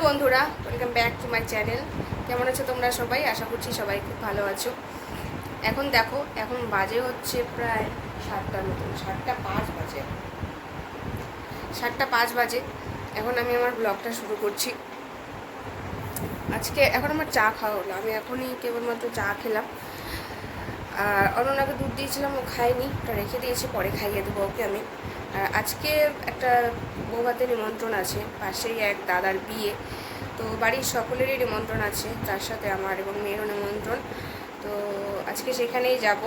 বন্ধুরা, welcome back to my channel. কেমন আছো তোমরা সবাই? আশা করছি সবাই খুব ভালো আছো। এখন দেখো, এখন বাজে হচ্ছে প্রায় 7টার মতন, 7টা 5 বাজে। 7টা 5 বাজে। এখন আমি আমার ব্লগটা শুরু করছি। আজকে এখন আমার চা খাওয়া হলো, আমি এখনই কেবলমাত্র চা খেলাম। আর অনন্যাকে দুধ দিয়েছিলাম, ও খায়নি, ওটা রেখে দিয়েছি, পরে খাইয়ে দেবো ওকে আমি। আর আজকে একটা বৌভাতের নিমন্ত্রণ আছে, পাশেই এক দাদার বিয়ে, তো বাড়ির সকলেরই নিমন্ত্রণ আছে, তার সাথে আমার এবং মেয়েরও নিমন্ত্রণ। তো আজকে সেখানেই যাব।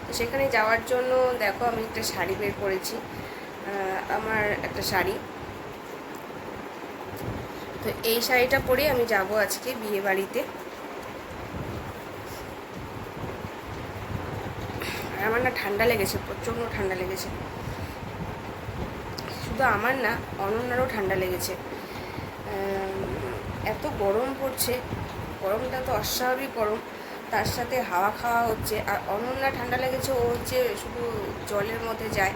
তো সেখানে যাওয়ার জন্য দেখো আমি একটা শাড়ি বের করেছি, আমার একটা শাড়ি। তো এই শাড়িটা পরে আমি যাব আজকে বিয়ে বাড়িতে। আর আমার না ঠান্ডা লেগেছে, প্রচণ্ড ঠান্ডা লেগেছে। শুধু আমার না, অনন্যারও ঠান্ডা লেগেছে। এত গরম পড়ছে, গরমটা তো অস্বাভাবিক গরম, তার সাথে হাওয়া খাওয়া হচ্ছে। আর অনন্যা ঠান্ডা লেগেছে, ও হচ্ছে শুধু জলের মধ্যে যায়।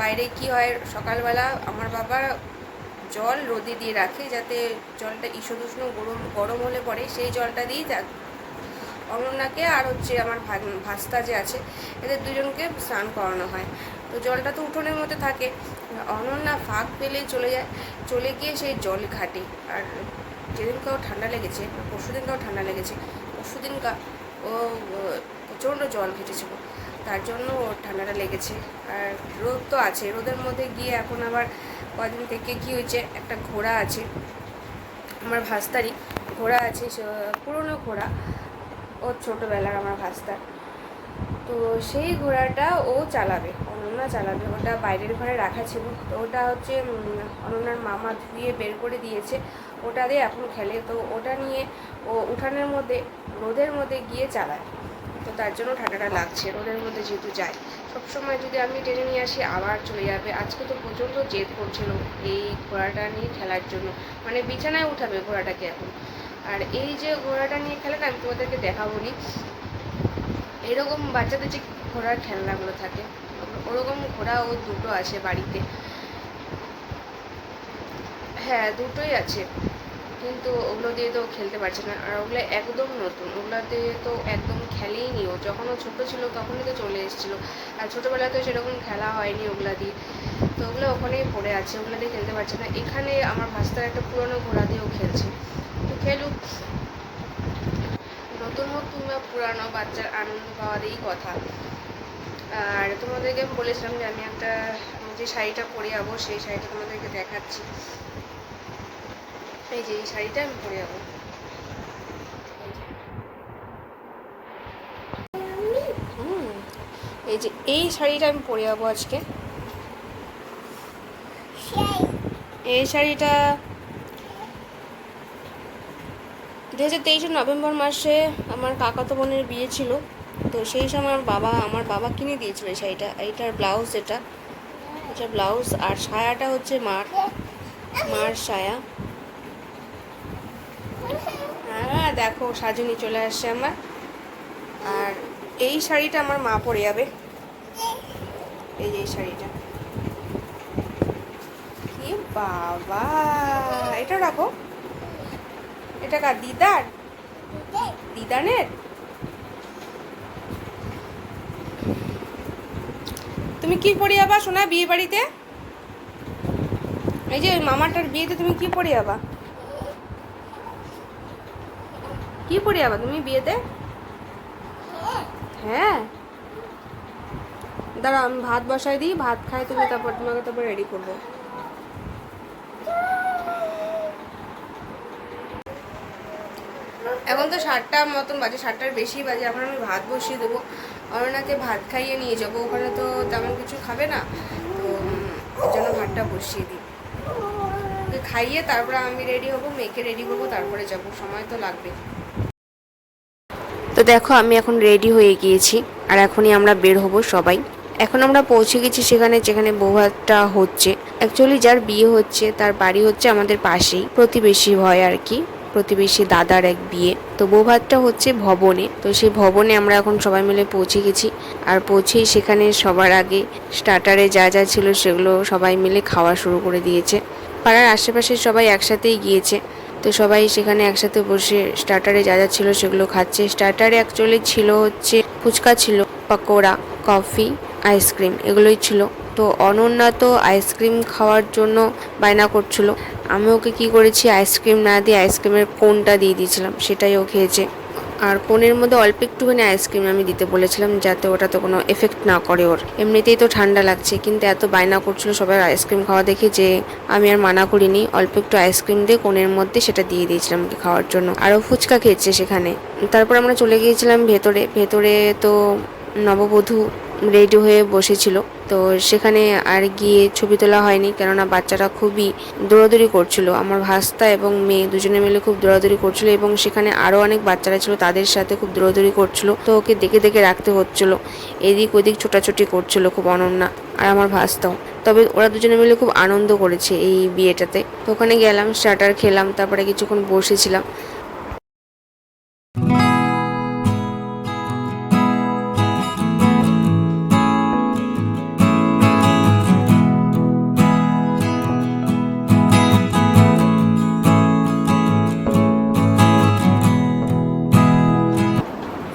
বাইরে কি হয়, সকালবেলা আমার বাবা জল রোদে দিয়ে রাখে, যাতে জলটা ঈষদুষ্ণ গরম হলে পরে সেই জলটা দিয়েই অনন্যাকে আর হচ্ছে আমার ভাস্তা যে আছে, এদের দুজনকে স্নান করানো হয়। তো জলটা তো উঠোনের মধ্যে থাকে, অনন্যা ফাঁক পেলেই চলে যায়, চলে গিয়ে সেই জল ঘাটে। আর যেদিনকাও ঠান্ডা লেগেছে, পরশুদিনকাও ঠান্ডা লেগেছে, পরশুদিনকা ও প্রচণ্ড জল ঘেটেছিল, তার জন্য ওর ঠান্ডাটা লেগেছে। আর রোদ তো আছে, রোদের মধ্যে গিয়ে এখন আবার কদিন থেকে কী হয়েছে, একটা ঘোড়া আছে আমার ভাস্তারই, ঘোড়া আছে, পুরনো ঘোড়া, ওর ছোটোবেলার আমার ভাস্তা। তো সেই ঘোড়াটা ও চালাবে, অনন্যা চালাবে। ওটা বাইরের ঘরে রাখা ছিল, তো ওটা হচ্ছে অনন্যার মামা ধুয়ে বের করে দিয়েছে, ওটা দিয়ে এখন খেলে। তো ওটা নিয়ে ও উঠানের মধ্যে রোদের মধ্যে গিয়ে চালায়, তো তার জন্য ঠান্ডাটা লাগছে। রোদের মধ্যে যেহেতু যায়, সবসময় যদি আমি টেনে নিয়ে আসি আবার চলে যাবে। আজকে তো প্রচণ্ড জেদ করছিল এই ঘোড়াটা নিয়ে খেলার জন্য, মানে বিছানায় উঠাবে ঘোড়াটাকে এখন। আর এই যে ঘোড়াটা নিয়ে খেলে না, আমি তোমাদেরকে দেখাবো নি, এরকম বাচ্চাদের যে ঘোড়ার খেলনাগুলো থাকে, ওরকম ঘোড়া ও দুটো আছে বাড়িতে। হ্যাঁ, দুটোই আছে, কিন্তু ওগুলো দিয়ে তো খেলতে পারছে না। আর ওগুলো একদম নতুন, ওগুলো দিয়ে তো একদম খেলেই নি। ও যখন ও ছোটো ছিল তখনই তো চলে এসেছিলো, আর ছোটোবেলায় তো সেরকম খেলা হয়নি ওগুলা দিয়ে। তো ওগুলো ওখানেই পড়ে আছে, ওগুলো দিয়ে খেলতে পারছে না। এখানে আমার ভাস্তার একটা পুরনো ঘোড়া দিয়েও খেলছে, তো খেলুক, নতুন হোক কিংবা পুরানো, বাচ্চার আনন্দ পাওয়া দিয়েই কথা। আর তোমাদেরকে আমি বলেছিলাম যে আমি একটা যে শাড়িটা পরে যাবো, সেই শাড়িটা তোমাদেরকে দেখাচ্ছি। এই যে এই শাড়িটা আমি পরে যাবো, এই যে এই শাড়িটা আমি পরে যাবো আজকে। এই শাড়িটা 2023 নভেম্বর মাসে আমার কাকাতো বোনের বিয়ে ছিল, তো সেই সময় আমার বাবা কিনে দিয়েছিল এই শাড়িটা। এইটার ব্লাউজ, এটা ব্লাউজ, আর সায়াটা হচ্ছে মার সায়া। হ্যাঁ দেখো, সাজুনি চলে আসছে আমার। আর এই শাড়িটা আমার মা পরে যাবে, এই যে এই শাড়িটা। কি বাবা, এটা রাখো, এটা কার? দিদানের। তুমি কি পরে যাবা সোনা বিয়ে বাড়িতে? এই যে মামাটার বিয়েতে তুমি কি পরে যাবা? কি পরে যাবা তুমি বিয়েতে? হ্যাঁ, দাঁড়াও আমি ভাত বসাই দিই, ভাত খাই তুমি, তারপর তোমাকে তারপর রেডি করবো। এখন তো 7টার মতন বাজে, 7টার বেশি বাজে। এখন আমি ভাত বসিয়ে দেবো, অরুণাকে ভাত খাইয়ে নিয়ে যাবো, ওখানে তো তেমন কিছু খাবে না, তো ওর জন্য ভাতটা বসিয়ে দিই। খাইয়ে তারপরে আমি রেডি হবো, মেয়েকে রেডি করবো, তারপরে যাব, সময় তো লাগবে। তো দেখো আমি এখন রেডি হয়ে গিয়েছি, আর এখনই আমরা বের হব সবাই। এখন আমরা পৌঁছে গেছি সেখানে যেখানে বৌভাতটা হচ্ছে। অ্যাকচুয়ালি যার বিয়ে হচ্ছে তার বাড়ি হচ্ছে আমাদের পাশেই, প্রতিবেশী হয় আর কি, প্রতিবেশী দাদার এক বিয়ে। তো বৌভাতটা হচ্ছে ভবনে, তো সেই ভবনে আমরা এখন সবাই মিলে পৌঁছে গেছি। আর পৌঁছেই সেখানে সবার আগে স্টার্টারে যা যা ছিল সেগুলো সবাই মিলে খাওয়া শুরু করে দিয়েছে। পাড়ার আশেপাশে সবাই একসাথেই গিয়েছে, তো সবাই সেখানে একসাথে বসে স্টার্টারে যা যা ছিল সেগুলো খাচ্ছে। স্টার্টারে অ্যাকচুয়ালি ছিল হচ্ছে ফুচকা ছিল, পকোড়া, কফি, আইসক্রিম, এগুলোই ছিল। তো অনন্যা তো আইসক্রিম খাওয়ার জন্য বায়না করছিল। আমি ওকে কী করেছি, আইসক্রিম না দিয়ে আইসক্রিমের কোনটা দিয়ে দিয়েছিলাম, সেটাই ও খেয়েছে। আর কোনের মধ্যে অল্প একটুখানি আইসক্রিম আমি দিতে বলেছিলাম, যাতে ওটা তো কোনো এফেক্ট না করে ওর। এমনিতেই তো ঠান্ডা লাগছে, কিন্তু এত বায়না করছিল সবাই আইসক্রিম খাওয়া দেখে যে আমি আর মানা করিনি। অল্প একটু আইসক্রিম দিয়ে কোনের মধ্যে সেটা দিয়ে দিয়েছিলাম খাওয়ার জন্য। আরও ফুচকা খেয়েছে সেখানে। তারপর আমরা চলে গিয়েছিলাম ভেতরে। ভেতরে তো নববধূ রেডি হয়ে বসেছিল, তো সেখানে আর গিয়ে ছবি তোলা হয়নি, কেননা বাচ্চারা খুবই দৌড়াদৌড়ি করছিল। আমার ভাস্তা এবং মেয়ে দুজনে মিলে খুব দৌড়াদৌড়ি করছিল, এবং সেখানে আরও অনেক বাচ্চারা ছিল, তাদের সাথে খুব দৌড়াদৌড়ি করছিল। তো ওকে দেখে দেখে রাখতে হচ্ছিল, এদিক ওদিক ছোটাছুটি করছিল খুব অনন্যা আর আমার ভাস্তাও। তবে ওরা দুজনে মিলে খুব আনন্দ করেছে এই বিয়েটাতে। তো ওখানে গেলাম, স্টার্টার খেলাম, তারপরে কিছুক্ষণ বসেছিলাম।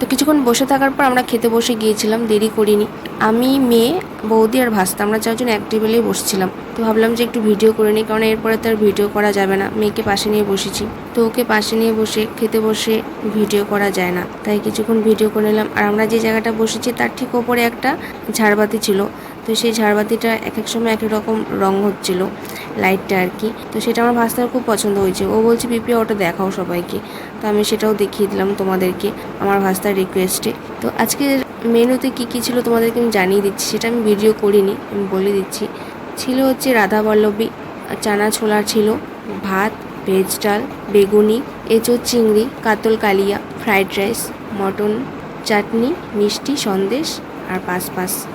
তো কিছুক্ষণ বসে থাকার পর আমরা খেতে বসে গিয়েছিলাম, দেরি করিনি। আমি, মেয়ে, বৌদি আর ভাস্তা, আমরা চারজন এক টেবিলেই বসছিলাম। তো ভাবলাম যে একটু ভিডিও করে নিই, কারণ এরপরে তো আর ভিডিও করা যাবে না। মেয়েকে পাশে নিয়ে বসেছি, তো ওকে পাশে নিয়ে বসে খেতে বসে ভিডিও করা যায় না, তাই কিছুক্ষণ ভিডিও করে নিলাম। আর আমরা যে জায়গাটা বসেছি তার ঠিক ওপরে একটা ঝাড়বাতি ছিল, তো সেই ঝাড়বাতিটা এক এক সময় এক এক রকম রং হচ্ছিল, লাইটটা আর কি। তো সেটা আমার ভাস্তার খুব পছন্দ হয়েছে, ও বলছে পিপিয়া ওটা দেখাও সবাইকে। তো আমি সেটাও দেখিয়ে দিলাম তোমাদেরকে আমার ভাস্তার রিকোয়েস্টে। তো আজকের মেনুতে কী কী ছিল তোমাদেরকে আমি জানিয়ে দিচ্ছি, সেটা আমি ভিডিও করিনি, আমি বলে দিচ্ছি। ছিল হচ্ছে রাধাবল্লভী, চানা ছোলা ছিল, ভাত, ভেজ ডাল, বেগুনি, এঁচোড় চিংড়ি, কাতল কালিয়া, ফ্রাইড রাইস, মটন, চাটনি, মিষ্টি, সন্দেশ আর পাস।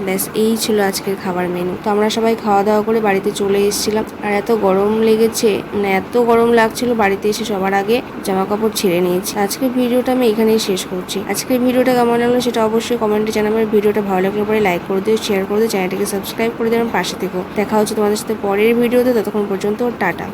ব্যাস এই ছিল আজকের খাবার মেনু। তো আমরা সবাই খাওয়া দাওয়া করে বাড়িতে চলে এসেছিলাম। আর এত গরম লেগেছে, মানে এত গরম লাগছিল, বাড়িতে এসে সবার আগে জামা কাপড় ছেড়ে নিয়েছি। আজকের ভিডিওটা আমি এখানেই শেষ করছি। আজকের ভিডিওটা কেমন লাগলো সেটা অবশ্যই কমেন্টে জানাবেন। ভিডিওটা ভালো লাগলে পরে লাইক করে দিও, শেয়ার করে দিও, চ্যানেলটাকে সাবস্ক্রাইব করে দেবেন, পাশে থেকো। দেখা হচ্ছে তোমাদের সাথে পরের ভিডিওতে, ততক্ষণ পর্যন্ত টাটা।